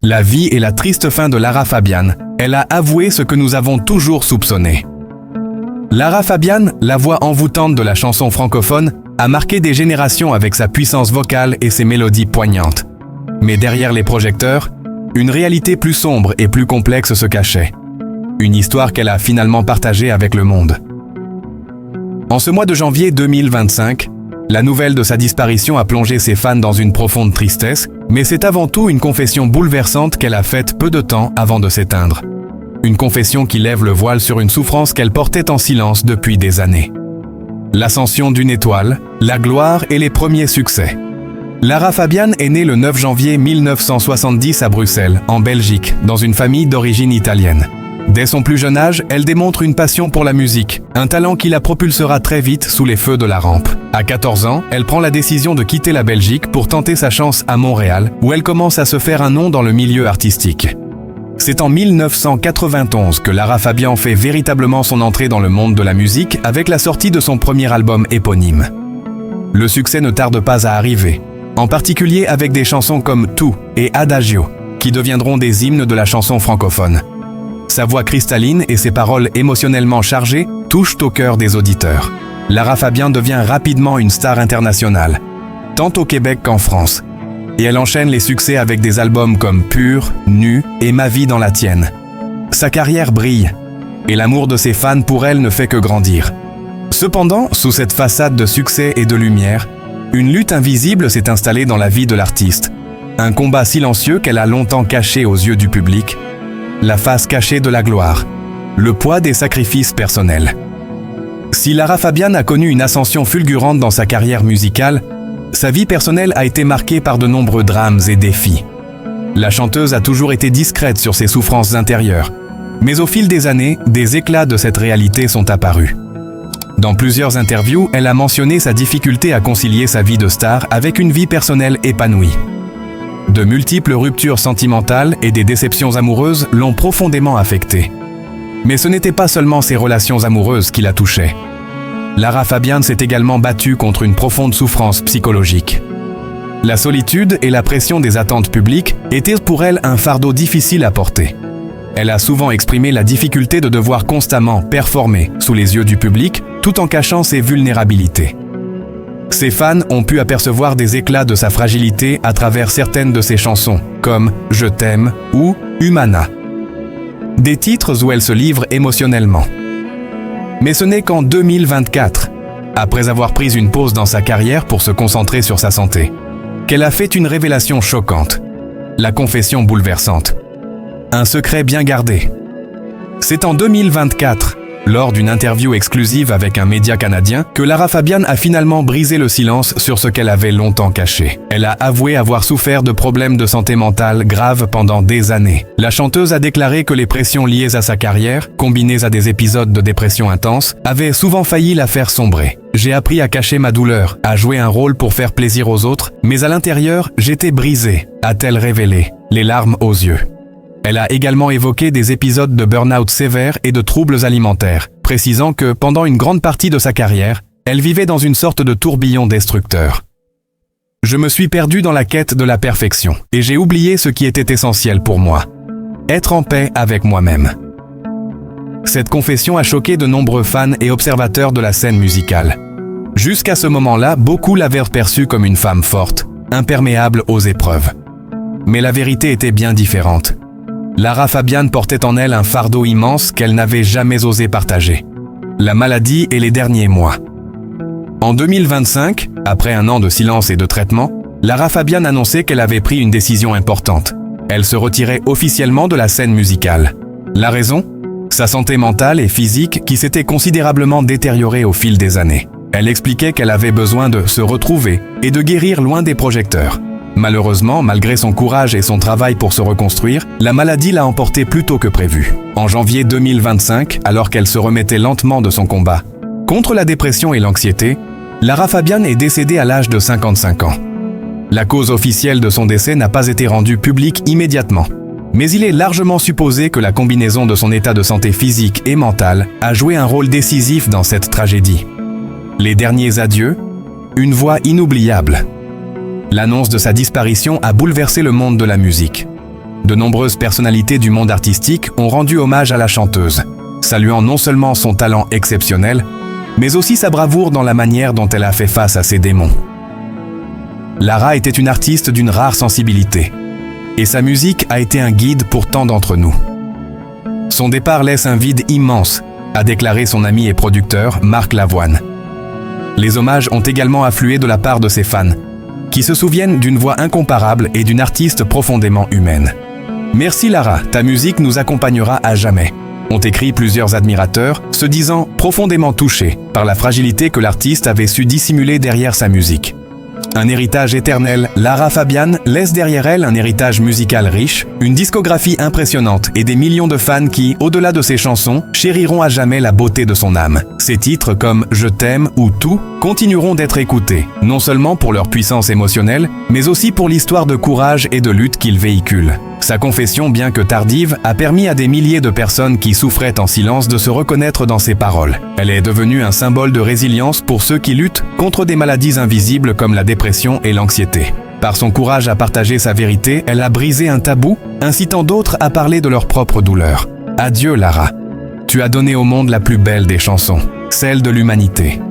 La vie et la triste fin de Lara Fabian, elle a avoué ce que nous avons toujours soupçonné. Lara Fabian, la voix envoûtante de la chanson francophone, a marqué des générations avec sa puissance vocale et ses mélodies poignantes. Mais derrière les projecteurs, une réalité plus sombre et plus complexe se cachait. Une histoire qu'elle a finalement partagée avec le monde. En ce mois de janvier 2025, la nouvelle de sa disparition a plongé ses fans dans une profonde tristesse, mais c'est avant tout une confession bouleversante qu'elle a faite peu de temps avant de s'éteindre. Une confession qui lève le voile sur une souffrance qu'elle portait en silence depuis des années. L'ascension d'une étoile, la gloire et les premiers succès. Lara Fabian est née le 9 janvier 1970 à Bruxelles, en Belgique, dans une famille d'origine italienne. Dès son plus jeune âge, elle démontre une passion pour la musique, un talent qui la propulsera très vite sous les feux de la rampe. À 14 ans, elle prend la décision de quitter la Belgique pour tenter sa chance à Montréal, où elle commence à se faire un nom dans le milieu artistique. C'est en 1991 que Lara Fabian fait véritablement son entrée dans le monde de la musique avec la sortie de son premier album éponyme. Le succès ne tarde pas à arriver, en particulier avec des chansons comme Tout et Adagio, qui deviendront des hymnes de la chanson francophone. Sa voix cristalline et ses paroles émotionnellement chargées touchent au cœur des auditeurs. Lara Fabian devient rapidement une star internationale, tant au Québec qu'en France. Et elle enchaîne les succès avec des albums comme Pur, Nu et Ma vie dans la tienne. Sa carrière brille, et l'amour de ses fans pour elle ne fait que grandir. Cependant, sous cette façade de succès et de lumière, une lutte invisible s'est installée dans la vie de l'artiste. Un combat silencieux qu'elle a longtemps caché aux yeux du public. La face cachée de la gloire, le poids des sacrifices personnels. Si Lara Fabian a connu une ascension fulgurante dans sa carrière musicale, sa vie personnelle a été marquée par de nombreux drames et défis. La chanteuse a toujours été discrète sur ses souffrances intérieures, mais au fil des années, des éclats de cette réalité sont apparus. Dans plusieurs interviews, elle a mentionné sa difficulté à concilier sa vie de star avec une vie personnelle épanouie. De multiples ruptures sentimentales et des déceptions amoureuses l'ont profondément affectée. Mais ce n'était pas seulement ses relations amoureuses qui la touchaient. Lara Fabian s'est également battue contre une profonde souffrance psychologique. La solitude et la pression des attentes publiques étaient pour elle un fardeau difficile à porter. Elle a souvent exprimé la difficulté de devoir constamment performer sous les yeux du public, tout en cachant ses vulnérabilités. Ses fans ont pu apercevoir des éclats de sa fragilité à travers certaines de ses chansons, comme « Je t'aime » ou « Humana ». Des titres où elle se livre émotionnellement. Mais ce n'est qu'en 2024, après avoir pris une pause dans sa carrière pour se concentrer sur sa santé, qu'elle a fait une révélation choquante, la confession bouleversante. Un secret bien gardé. C'est en 2024, lors d'une interview exclusive avec un média canadien, que Lara Fabian a finalement brisé le silence sur ce qu'elle avait longtemps caché. Elle a avoué avoir souffert de problèmes de santé mentale graves pendant des années. La chanteuse a déclaré que les pressions liées à sa carrière, combinées à des épisodes de dépression intense, avaient souvent failli la faire sombrer. J'ai appris à cacher ma douleur, à jouer un rôle pour faire plaisir aux autres, mais à l'intérieur, j'étais brisée, a-t-elle révélé, les larmes aux yeux. Elle a également évoqué des épisodes de burn-out sévères et de troubles alimentaires, précisant que, pendant une grande partie de sa carrière, elle vivait dans une sorte de tourbillon destructeur. « Je me suis perdue dans la quête de la perfection, et j'ai oublié ce qui était essentiel pour moi. Être en paix avec moi-même. » Cette confession a choqué de nombreux fans et observateurs de la scène musicale. Jusqu'à ce moment-là, beaucoup l'avaient perçue comme une femme forte, imperméable aux épreuves. Mais la vérité était bien différente. Lara Fabian portait en elle un fardeau immense qu'elle n'avait jamais osé partager. La maladie et les derniers mois. En 2025, après un an de silence et de traitement, Lara Fabian annonçait qu'elle avait pris une décision importante. Elle se retirait officiellement de la scène musicale. La raison ? Sa santé mentale et physique qui s'était considérablement détériorée au fil des années. Elle expliquait qu'elle avait besoin de se retrouver et de guérir loin des projecteurs. Malheureusement, malgré son courage et son travail pour se reconstruire, la maladie l'a emportée plus tôt que prévu. En janvier 2025, alors qu'elle se remettait lentement de son combat contre la dépression et l'anxiété, Lara Fabian est décédée à l'âge de 55 ans. La cause officielle de son décès n'a pas été rendue publique immédiatement. Mais il est largement supposé que la combinaison de son état de santé physique et mentale a joué un rôle décisif dans cette tragédie. Les derniers adieux, une voix inoubliable. L'annonce de sa disparition a bouleversé le monde de la musique. De nombreuses personnalités du monde artistique ont rendu hommage à la chanteuse, saluant non seulement son talent exceptionnel, mais aussi sa bravoure dans la manière dont elle a fait face à ses démons. Lara était une artiste d'une rare sensibilité, et sa musique a été un guide pour tant d'entre nous. Son départ laisse un vide immense, a déclaré son ami et producteur Marc Lavoine. Les hommages ont également afflué de la part de ses fans, qui se souviennent d'une voix incomparable et d'une artiste profondément humaine. Merci Lara, ta musique nous accompagnera à jamais, ont écrit plusieurs admirateurs, se disant profondément touchés par la fragilité que l'artiste avait su dissimuler derrière sa musique. Un héritage éternel, Lara Fabian laisse derrière elle un héritage musical riche, une discographie impressionnante et des millions de fans qui, au-delà de ses chansons, chériront à jamais la beauté de son âme. Ses titres comme « Je t'aime » ou « Tout » continueront d'être écoutés, non seulement pour leur puissance émotionnelle, mais aussi pour l'histoire de courage et de lutte qu'ils véhiculent. Sa confession, bien que tardive, a permis à des milliers de personnes qui souffraient en silence de se reconnaître dans ses paroles. Elle est devenue un symbole de résilience pour ceux qui luttent contre des maladies invisibles comme la dépression et l'anxiété. Par son courage à partager sa vérité, elle a brisé un tabou, incitant d'autres à parler de leur propre douleur. Adieu Lara. Tu as donné au monde la plus belle des chansons, celle de l'humanité.